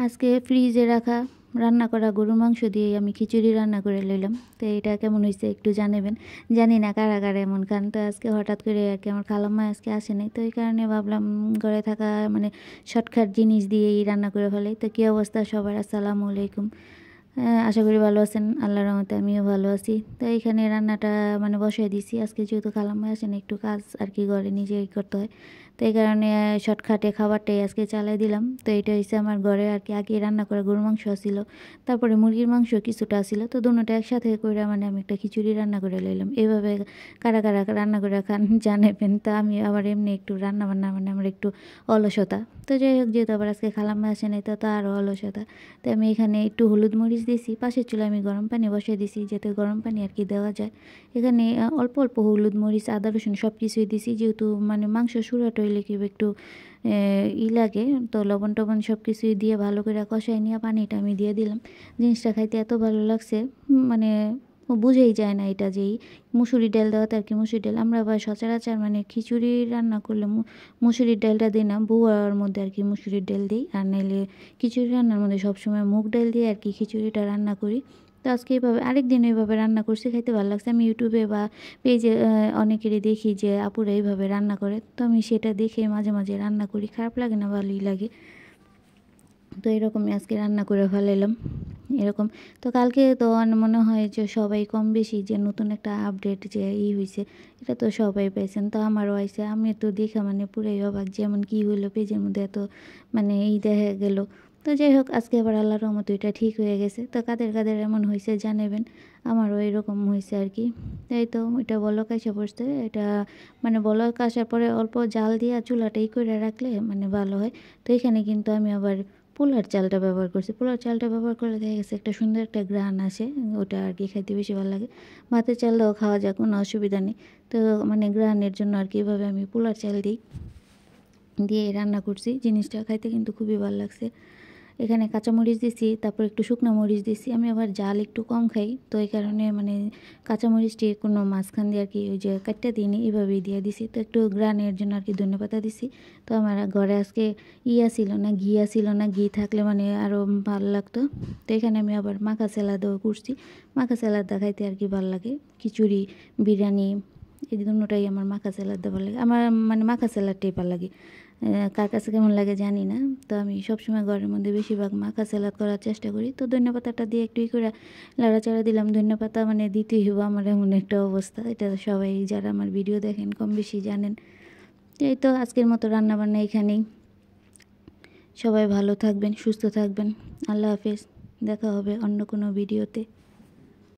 আজকে ফ্রিজে রাখা রান্না করা গরুর মাংস দিয়ে আমি খিচুড়ি রান্না করে লইলাম। তো এটা কেমন হয়েছে একটু জানাবেন। জানি না কারা কারা এমন খান। তো আজকে হঠাৎ করে আর কি আমার খালাম্মা আজকে আসে নাই, তো এই কারণে ভাবলাম ঘরে থাকা মানে শর্টকাট জিনিস দিয়েই রান্না করে ফেলাই। তো কী অবস্থা সবার, আসসালামু আলাইকুম। আশা করি ভালো আছেন, আল্লাহর রহমতে আমিও ভালো আছি। তো এইখানে রান্নাটা মানে বসাই দিছি। আজকে যেহেতু খালাম্মা আসেন একটু কাজ আর কি ঘরে নিজেই করতে হয়, তো এই কারণে শর্টকাটে খাবারটাই আজকে চালাই দিলাম। তো এটা হচ্ছে আমার ঘরে আর কি আগে রান্না করা গরুর মাংস ছিল, তারপরে মুরগির মাংস কিছুটা ছিল, তো দুটোটা একসাথে করে মানে আমি একটা খিচুড়ি রান্না করে লইলাম। এইভাবে কারা কারা রান্না করে খান জানাবেন। তো আমি আবার এমনি একটু রান্না বান্না মানে আমার একটু অলসতা। তো যাই হোক, যেহেতু আবার আজকে খালাম্মা আসে নাই তো আরও অলসতা। তো আমি এখানে একটু হলুদ মরিচ দিয়েছি, পাশের চুলায় আমি গরম পানি বসিয়ে দিয়েছি যাতে গরম পানি আর কি দেওয়া যায়। এখানে অল্প অল্প হলুদ মরিচ আদা রসুন সব কিছুই দিছি, যেহেতু মানে মাংস সুরাট হইলে কি একটু লাগে, তো লবণ টবণ সব কিছুই দিয়ে ভালো করে কষাই নিয়ে পানিটা আমি দিয়ে দিলাম। জিনিসটা খাইতে এত ভালো লাগছে, মানে বুঝেই যায় না এটা যেই মুসুরি ডাল দেওয়াতে আর কি। মুসুরি ডাল আমরা আবার সচরাচর মানে খিচুড়ি রান্না করলে মুসুরির ডালটা দিই না, বুয়ার মধ্যে আর কি মুসুরির ডাল দিই, আর নাইলে খিচুড়ি রান্নার মধ্যে সবসময় মুগ ডাল দিয়ে আর কি খিচুড়িটা রান্না করি। তো আজকে এইভাবে আরেকদিন এইভাবে রান্না করছি, খাইতে ভালো লাগছে। আমি ইউটিউবে বা পেজে অনেকেরই দেখি যে আপুরা এইভাবে রান্না করে, তো আমি সেটা দেখে মাঝে মাঝে রান্না করি। খারাপ লাগে না, ভালোই লাগে। তো এরকমই আজকে রান্না করে ফেলাইলাম এরকম। তো কালকে তো মনে হয় যে সবাই কম বেশি যে নতুন একটা আপডেট যে হয়েছে, এটা তো সবাই পাইছেন, তো আমারও আইছে। আমি তো দেখা মানে পুরাই অবাক, যেমন কি হইলো পেজের মধ্যে এত মানে দেখা গেল। তো যাই হোক, আজকে আবার আল্লাহর রহমতে এটা ঠিক হয়ে গেছে। তো কাদের কাদের এমন হয়েছে জানাবেন, আমারও এরকম হয়েছে আর কি। তাই তো এটা বলক এসে পড়ছে, এটা মানে বলক আসার পরে অল্প জাল দিয়ে চুলাটাই করে রাখলে মানে ভালো হয়। তো এখানে কিন্তু আমি আবার পোলার চালটা ব্যবহার করছি। পোলার চালটা ব্যবহার করলে দেখা গেছে একটা সুন্দর একটা ঘ্রাণ আসে, ওটা আর কি খাইতে বেশি ভালো লাগে। ভাতের চালটাও খাওয়া যায়, কোনো অসুবিধা নেই। তো মানে ঘ্রাণের জন্য আর কি এভাবে আমি পোলার চাল দিয়ে রান্না করছি। জিনিসটা খাইতে কিন্তু খুবই ভালো লাগছে। এখানে কাঁচামরিচ দিছি, তারপর একটু শুকনো মরিচ দিছি। আমি আবার জাল একটু কম খাই, তো এই কারণে মানে কাঁচামরিচটি কোনো মাঝখান দিয়ে আর কি ওই যে কাটটা দিইনি, এভাবেই দিয়ে দিছি। তো একটু গ্রানের জন্য আর কি ধনেপাতা দিছি। তো আমার ঘরে আজকে ছিল না, ছিল না, ঘি থাকলে মানে আরও ভালো লাগতো। তো এখানে আমি আবার মাখা স্যালাদও করছি। মাখা স্যালাদটা খাইতে আর কি ভালো লাগে। খিচুড়ি, বিরিয়ানি, এই দুটোটাই আমার মাখা স্যালাদটা ভালো লাগে। আমার মানে মাখা স্যালাডটাই ভালো লাগে, কার কাছে কেমন লাগে জানি না। তো আমি সবসময় ঘরের মধ্যে বেশিরভাগ মাখা স্যালাদ করার চেষ্টা করি। তো ধনেপাতাটা দিয়ে একটু করে লাড়াচাড়া দিলাম। ধনেপাতা মানে দিতেই হবো, আমার এমন একটা অবস্থা। এটা সবাই যারা আমার ভিডিও দেখেন কম বেশি জানেন। এই তো আজকের মতো রান্নাবান্না এখানেই। সবাই ভালো থাকবেন, সুস্থ থাকবেন। আল্লাহ হাফেজ, দেখা হবে অন্য কোনো ভিডিওতে।